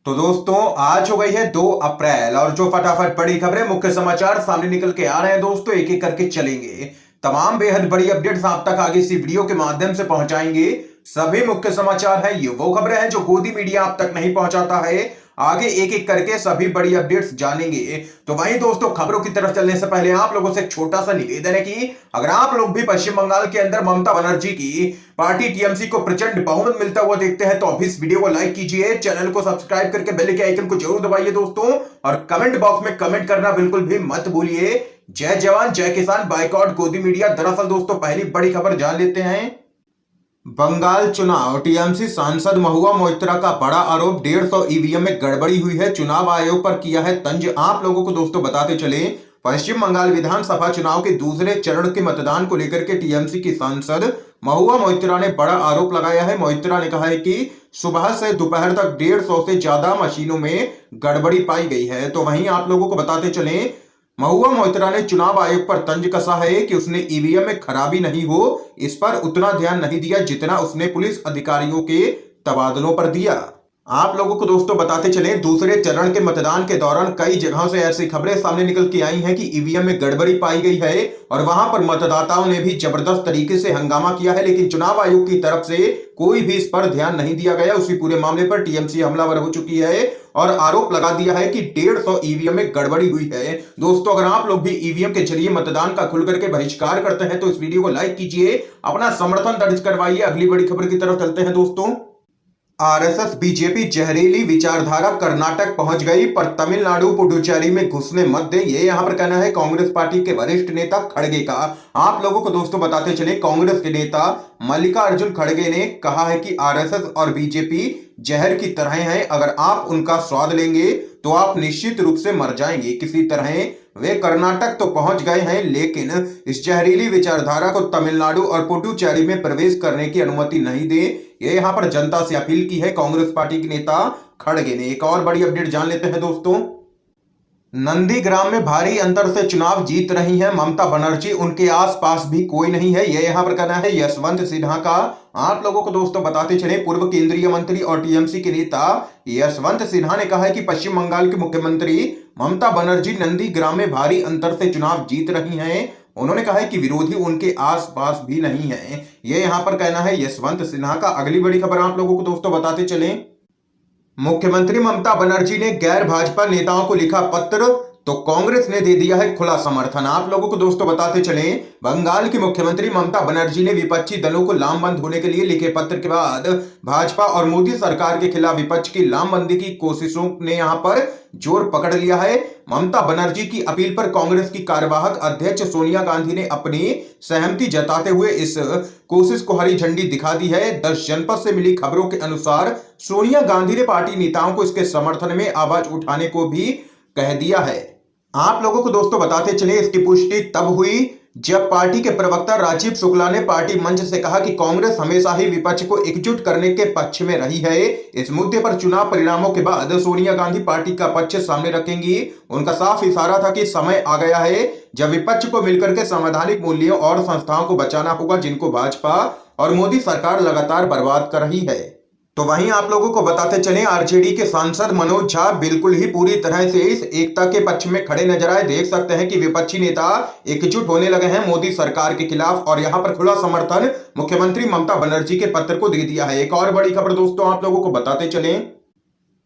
तो दोस्तों आज हो गई है 2 अप्रैल और जो फटाफट बड़ी खबरें मुख्य समाचार सामने निकल के आ रहे हैं दोस्तों एक एक करके चलेंगे। तमाम बेहद बड़ी अपडेट्स आप तक आगे इसी वीडियो के माध्यम से पहुंचाएंगे। सभी मुख्य समाचार हैं, ये वो खबरें हैं जो गोदी मीडिया आप तक नहीं पहुंचाता है। आगे एक एक करके सभी बड़ी अपडेट्स जानेंगे। तो वहीं दोस्तों खबरों की तरफ चलने से पहले आप लोगों से एक छोटा सा निवेदन है कि अगर आप लोग भी पश्चिम बंगाल के अंदर ममता बनर्जी की पार्टी टीएमसी को प्रचंड बहुमत मिलता हुआ देखते हैं तो अभी इस वीडियो को लाइक कीजिए, चैनल को सब्सक्राइब करके बेल के आइकन को जरूर दबाइए दोस्तों, और कमेंट बॉक्स में कमेंट करना बिल्कुल भी मत भूलिए। जय जवान जय किसान, बाइकआउट गोदी मीडिया। दरअसल दोस्तों पहली बड़ी खबर जान लेते हैं। बंगाल चुनाव, टीएमसी सांसद महुआ मोइत्रा का बड़ा आरोप, 150 ईवीएम में गड़बड़ी हुई है, चुनाव आयोग पर किया है तंज। आप लोगों को दोस्तों बताते चले, पश्चिम बंगाल विधानसभा चुनाव के दूसरे चरण के मतदान को लेकर के टीएमसी की सांसद महुआ मोइत्रा ने बड़ा आरोप लगाया है। मोइत्रा ने कहा है कि सुबह से दोपहर तक 150 से ज्यादा मशीनों में गड़बड़ी पाई गई है। तो वहीं आप लोगों को बताते चले, महुआ मोइत्रा ने चुनाव आयोग पर तंज कसा है कि उसने ईवीएम में खराबी नहीं हो इस पर उतना ध्यान नहीं दिया जितना उसने पुलिस अधिकारियों के तबादलों पर दिया। आप लोगों को दोस्तों बताते चले, दूसरे चरण के मतदान के दौरान कई जगहों से ऐसी खबरें सामने निकल के आई हैं कि ईवीएम में गड़बड़ी पाई गई है और वहां पर मतदाताओं ने भी जबरदस्त तरीके से हंगामा किया है, लेकिन चुनाव आयोग की तरफ से कोई भी इस पर ध्यान नहीं दिया गया। उसी पूरे मामले पर टीएमसी हमलावर हो चुकी है और आरोप लगा दिया है कि 150 ईवीएम में गड़बड़ी हुई है। दोस्तों अगर आप लोग भी ईवीएम के जरिए मतदान का खुल करके बहिष्कार करते हैं तो इस वीडियो को लाइक कीजिए, अपना समर्थन दर्ज करवाइए। अगली बड़ी खबर की तरफ चलते हैं दोस्तों। आरएसएस बीजेपी जहरीली विचारधारा कर्नाटक पहुंच गई पर तमिलनाडु पुडुचेरी में घुसने मत दे, ये यहां पर कहना है कांग्रेस पार्टी के वरिष्ठ नेता खड़गे का। आप लोगों को दोस्तों बताते चले, कांग्रेस के नेता मल्लिकार्जुन खड़गे ने कहा है कि आरएसएस और बीजेपी जहर की तरह हैं, अगर आप उनका स्वाद लेंगे तो आप निश्चित रूप से मर जाएंगे। किसी तरह वे कर्नाटक तो पहुंच गए हैं लेकिन इस जहरीली विचारधारा को तमिलनाडु और पुडुचेरी में प्रवेश करने की अनुमति नहीं दे, ये यहां पर जनता से अपील की है कांग्रेस पार्टी के नेता खड़गे ने। एक और बड़ी अपडेट जान लेते हैं दोस्तों। नंदीग्राम में भारी अंतर से चुनाव जीत रही हैं ममता बनर्जी, उनके आसपास भी कोई नहीं है, यह यहां पर कहना है यशवंत सिन्हा का। आप लोगों को दोस्तों बताते चले, पूर्व केंद्रीय मंत्री और टीएमसी के नेता यशवंत सिन्हा ने कहा है कि पश्चिम बंगाल के मुख्यमंत्री ममता बनर्जी नंदीग्राम में भारी अंतर से चुनाव जीत रही हैं। उन्होंने कहा है कि विरोधी उनके आसपास भी नहीं है, यह यहां पर कहना है यशवंत सिन्हा का। अगली बड़ी खबर आप लोगों को दोस्तों बताते चले, मुख्यमंत्री ममता बनर्जी ने गैर भाजपा नेताओं को लिखा पत्र तो कांग्रेस ने दे दिया है खुला समर्थन। आप लोगों को दोस्तों बताते चले, बंगाल की मुख्यमंत्री ममता बनर्जी ने विपक्षी दलों को लामबंद होने के लिए लिखे पत्र के बाद भाजपा और मोदी सरकार के खिलाफ विपक्ष की लामबंदी की कोशिशों ने यहां पर जोर पकड़ लिया है। ममता बनर्जी की अपील पर कांग्रेस की कार्यवाहक अध्यक्ष सोनिया गांधी ने अपनी सहमति जताते हुए इस कोशिश को हरी झंडी दिखा दी है। 10 जनपद से मिली खबरों के अनुसार सोनिया गांधी ने पार्टी नेताओं को इसके समर्थन में आवाज उठाने को भी कह दिया है। आप लोगों को दोस्तों बताते चले, इसकी पुष्टि तब हुई जब पार्टी के प्रवक्ता राजीव शुक्ला ने पार्टी मंच से कहा कि कांग्रेस हमेशा ही विपक्ष को एकजुट करने के पक्ष में रही है। इस मुद्दे पर चुनाव परिणामों के बाद सोनिया गांधी पार्टी का पक्ष सामने रखेंगी। उनका साफ इशारा था कि समय आ गया है जब विपक्ष को मिलकर के संवैधानिक मूल्यों और संस्थाओं को बचाना होगा जिनको भाजपा और मोदी सरकार लगातार बर्बाद कर रही है। तो वहीं आप लोगों को बताते चलें, आरजेडी के सांसद मनोज झा बिल्कुल ही पूरी तरह से इस एकता के पक्ष में खड़े नजर आए। देख सकते हैं कि विपक्षी नेता एकजुट होने लगे हैं मोदी सरकार के खिलाफ और यहां पर खुला समर्थन मुख्यमंत्री ममता बनर्जी के पत्र को दे दिया है। एक और बड़ी खबर दोस्तों आप लोगों को बताते चलें,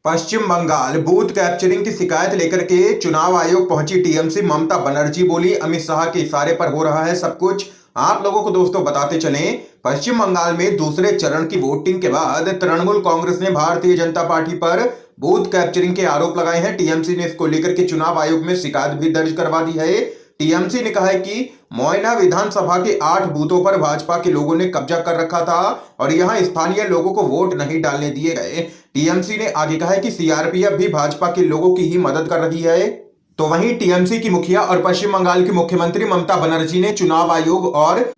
पश्चिम बंगाल बूथ कैप्चरिंग की शिकायत लेकर के चुनाव आयोग पहुंची टीएमसी। ममता बनर्जी बोली, अमित शाह के इशारे पर हो रहा है सब कुछ। आप लोगों को दोस्तों बताते चलें, पश्चिम बंगाल में दूसरे चरण की वोटिंग के बाद तृणमूल कांग्रेस ने भारतीय जनता पार्टी पर बूथ कैप्चरिंग के आरोप लगाए हैं। टीएमसी ने इसको लेकर के चुनाव आयोग में शिकायत भी दर्ज करवा दी है। टीएमसी ने कहा है कि मोयना विधानसभा के 8 बूथों पर भाजपा के लोगों ने कब्जा कर रखा था और यहां स्थानीय लोगों को वोट नहीं डालने दिए गए। टीएमसी ने आगे कहा है कि सीआरपीएफ भी भाजपा के लोगों की ही मदद कर रही है। तो वहीं टीएमसी की मुखिया और पश्चिम बंगाल की मुख्यमंत्री ममता बनर्जी ने चुनाव आयोग और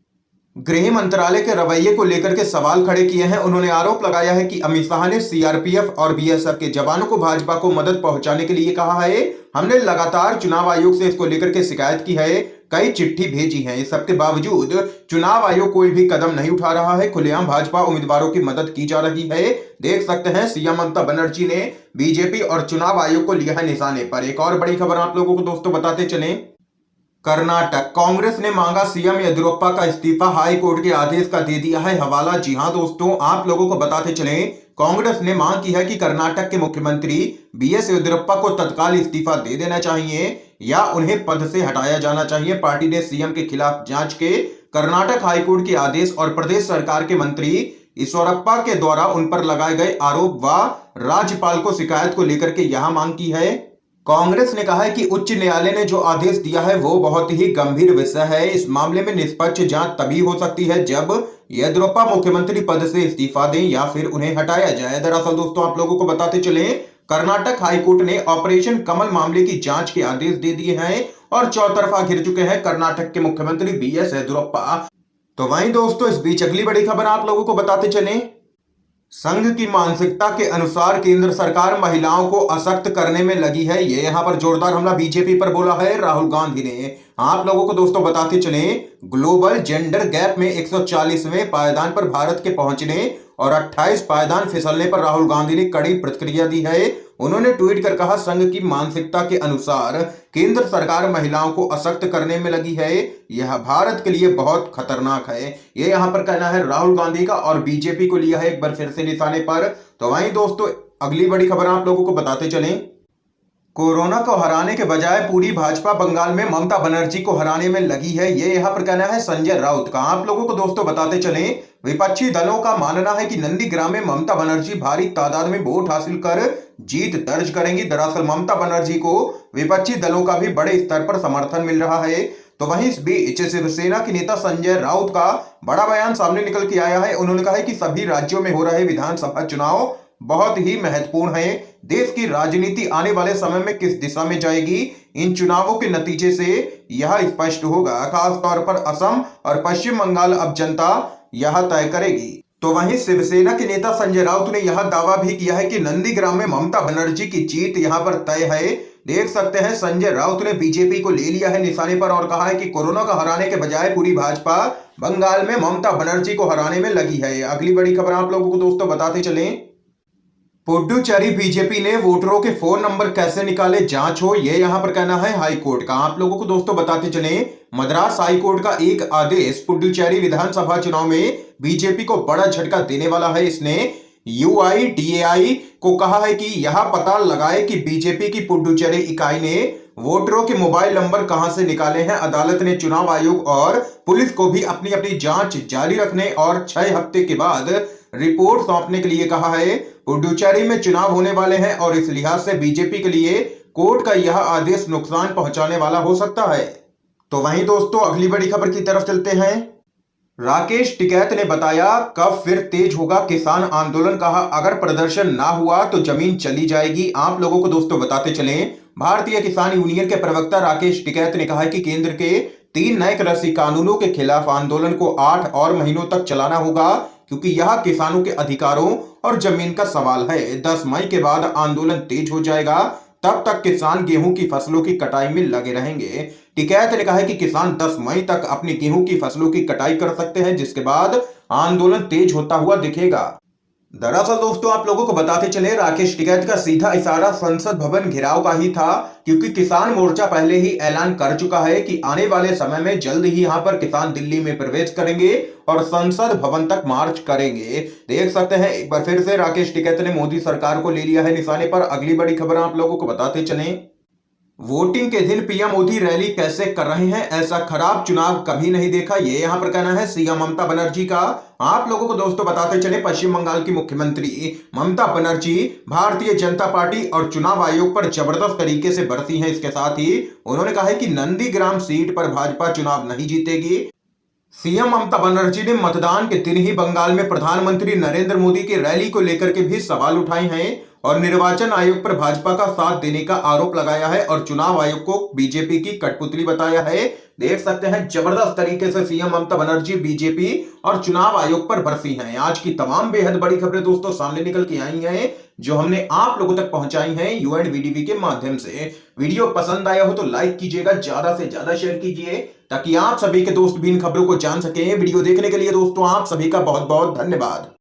गृह मंत्रालय के रवैये को लेकर के सवाल खड़े किए हैं। उन्होंने आरोप लगाया है कि अमित शाह ने सीआरपीएफ और बीएसएफ के जवानों को भाजपा को मदद पहुंचाने के लिए कहा है। हमने लगातार चुनाव आयोग से इसको लेकर के शिकायत की है। कई चिट्ठी भेजी है। इस सबके बावजूद चुनाव आयोग कोई भी कदम नहीं उठा रहा है। खुलेआम भाजपा उम्मीदवारों की मदद की जा रही है। देख सकते हैं सीएम ममता बनर्जी ने बीजेपी और चुनाव आयोग को लिया है निशाने पर। एक और बड़ी खबर आप लोगों को दोस्तों बताते चलें, कर्नाटक कांग्रेस ने मांगा सीएम येदियुरप्पा का इस्तीफा, हाई कोर्ट के आदेश का दे दिया है हवाला। जी हां दोस्तों, आप लोगों को बताते चलें, कांग्रेस ने मांग की है कि कर्नाटक के मुख्यमंत्री बीएस येदियुरप्पा को तत्काल इस्तीफा दे देना चाहिए या उन्हें पद से हटाया जाना चाहिए। पार्टी ने सीएम के खिलाफ जांच के कर्नाटक हाईकोर्ट के आदेश और प्रदेश सरकार के मंत्री ईश्वरप्पा के द्वारा उन पर लगाए गए आरोप व राज्यपाल को शिकायत को लेकर के यह मांग की है। कांग्रेस ने कहा है कि उच्च न्यायालय ने जो आदेश दिया है वो बहुत ही गंभीर विषय है। इस मामले में निष्पक्ष जांच तभी हो सकती है जब येदियुरप्पा मुख्यमंत्री पद से इस्तीफा दें या फिर उन्हें हटाया जाए। दरअसल दोस्तों आप लोगों को बताते चले, कर्नाटक हाईकोर्ट ने ऑपरेशन कमल मामले की जांच के आदेश दे दिए हैं और चौतरफा घिर चुके हैं कर्नाटक के मुख्यमंत्री बीएस येदियुरप्पा। तो वहीं दोस्तों इस बीच अगली बड़ी खबर आप लोगों को बताते चलें, संघ की मानसिकता के अनुसार केंद्र सरकार महिलाओं को अशक्त करने में लगी है। ये यहां पर जोरदार हमला बीजेपी पर बोला है राहुल गांधी ने। आप लोगों को दोस्तों बताते चलें, ग्लोबल जेंडर गैप में 140वें पायदान पर भारत के पहुंचने और 28 पायदान फिसलने पर राहुल गांधी ने कड़ी प्रतिक्रिया दी है। उन्होंने ट्वीट कर कहा, संघ की मानसिकता के अनुसार केंद्र सरकार महिलाओं को अशक्त करने में लगी है। यह भारत के लिए बहुत खतरनाक है। ये यहां पर कहना है राहुल गांधी का और बीजेपी को लिया है एक बार फिर से निशाने पर। तो वहीं दोस्तों अगली बड़ी खबर आप लोगों को बताते चलें, कोरोना को हराने के बजाय पूरी भाजपा बंगाल में ममता बनर्जी को हराने में लगी है। ये यहां पर कहना है संजय राउत का। आप लोगों को दोस्तों बताते चलें, विपक्षी दलों का मानना है कि नंदीग्राम में ममता बनर्जी भारी तादाद में वोट हासिल कर जीत दर्ज करेंगी। दरअसल ममता बनर्जी को विपक्षी दलों का भी बड़े स्तर पर समर्थन मिल रहा है। तो वहीं इस बीच शिवसेना के नेता संजय राउत का बड़ा बयान सामने निकल के आया है। उन्होंने कहा है कि सभी राज्यों में हो रहे विधानसभा चुनाव बहुत ही महत्वपूर्ण है। देश की राजनीति आने वाले समय में किस दिशा में जाएगी, इन चुनावों के नतीजे से यह स्पष्ट होगा। खास तौर पर असम और पश्चिम बंगाल अब जनता यह तय करेगी। तो वहीं शिवसेना के नेता संजय राउत ने यह दावा भी किया है कि नंदीग्राम में ममता बनर्जी की जीत यहां पर तय है। देख सकते हैं संजय राउत ने बीजेपी को ले लिया है निशाने पर और कहा है कि कोरोना को हराने के बजाय पूरी भाजपा बंगाल में ममता बनर्जी को हराने में लगी है। अगली बड़ी खबर आप लोगों को दोस्तों बताते चलें, पुडुचेरी बीजेपी ने वोटरों के फोन नंबर कैसे निकाले, जांच हो। ये यहां पर कहना है हाईकोर्ट का। आप लोगों को दोस्तों बताते चलें, मद्रास हाईकोर्ट का एक आदेश पुडुचेरी विधानसभा चुनाव में बीजेपी को बड़ा झटका देने वाला है। इसने यूआईडीएआई को कहा है कि यह पता लगाए कि बीजेपी की पुडुचेरी इकाई ने वोटरों के मोबाइल नंबर कहां से निकाले हैं। अदालत ने चुनाव आयोग और पुलिस को भी अपनी अपनी जांच जारी रखने और 6 हफ्ते के बाद रिपोर्ट सौंपने के लिए कहा है। पुडुचेरी में चुनाव होने वाले हैं और इस लिहाज से बीजेपी के लिए कोर्ट का यह आदेश नुकसान पहुंचाने वाला हो सकता है। तो वहीं दोस्तों अगली बड़ी खबर की तरफ चलते हैं, राकेश टिकैत ने बताया कब फिर तेज होगा किसान आंदोलन। कहा अगर प्रदर्शन ना हुआ तो जमीन चली जाएगी। आप लोगों को दोस्तों बताते चलें, भारतीय किसान यूनियन के प्रवक्ता राकेश टिकैत ने कहा है कि केंद्र के 3 नए कृषि कानूनों के खिलाफ आंदोलन को 8 और महीनों तक चलाना होगा क्योंकि यह किसानों के अधिकारों और जमीन का सवाल है। 10 मई के बाद आंदोलन तेज हो जाएगा, तब तक किसान गेहूं की फसलों की कटाई में लगे रहेंगे। टिकैत ने कहा है कि किसान 10 मई तक अपनी गेहूं की फसलों की कटाई कर सकते हैं, जिसके बाद आंदोलन तेज होता हुआ दिखेगा। दरअसल दोस्तों आप लोगों को बताते चले, राकेश टिकैत का सीधा इशारा संसद भवन घेराव का ही था क्योंकि किसान मोर्चा पहले ही ऐलान कर चुका है कि आने वाले समय में जल्द ही यहां पर किसान दिल्ली में प्रवेश करेंगे और संसद भवन तक मार्च करेंगे। देख सकते हैं एक बार फिर से राकेश टिकैत ने मोदी सरकार को ले लिया है निशाने पर। अगली बड़ी खबर आप लोगों को बताते चलें, वोटिंग के दिन पीएम मोदी रैली कैसे कर रहे हैं, ऐसा खराब चुनाव कभी नहीं देखा। ये यहां पर कहना है सीएम ममता बनर्जी का। आप लोगों को दोस्तों बताते चले, पश्चिम बंगाल की मुख्यमंत्री ममता बनर्जी भारतीय जनता पार्टी और चुनाव आयोग पर जबरदस्त तरीके से बरसी हैं। इसके साथ ही उन्होंने कहा है कि नंदीग्राम सीट पर भाजपा चुनाव नहीं जीतेगी। सीएम ममता बनर्जी ने मतदान के दिन ही बंगाल में प्रधानमंत्री नरेंद्र मोदी की रैली को लेकर के भी सवाल उठाए हैं और निर्वाचन आयोग पर भाजपा का साथ देने का आरोप लगाया है और चुनाव आयोग को बीजेपी की कठपुतली बताया है। देख सकते हैं जबरदस्त तरीके से सीएम ममता बनर्जी बीजेपी और चुनाव आयोग पर बरसी हैं। आज की तमाम बेहद बड़ी खबरें दोस्तों सामने निकल के आई हैं, जो हमने आप लोगों तक पहुंचाई हैं यूएनवीडीवी के माध्यम से। वीडियो पसंद आया हो तो लाइक कीजिएगा, ज्यादा से ज्यादा शेयर कीजिए ताकि आप सभी के दोस्त भी इन खबरों को जान सकें। वीडियो देखने के लिए दोस्तों आप सभी का बहुत बहुत धन्यवाद।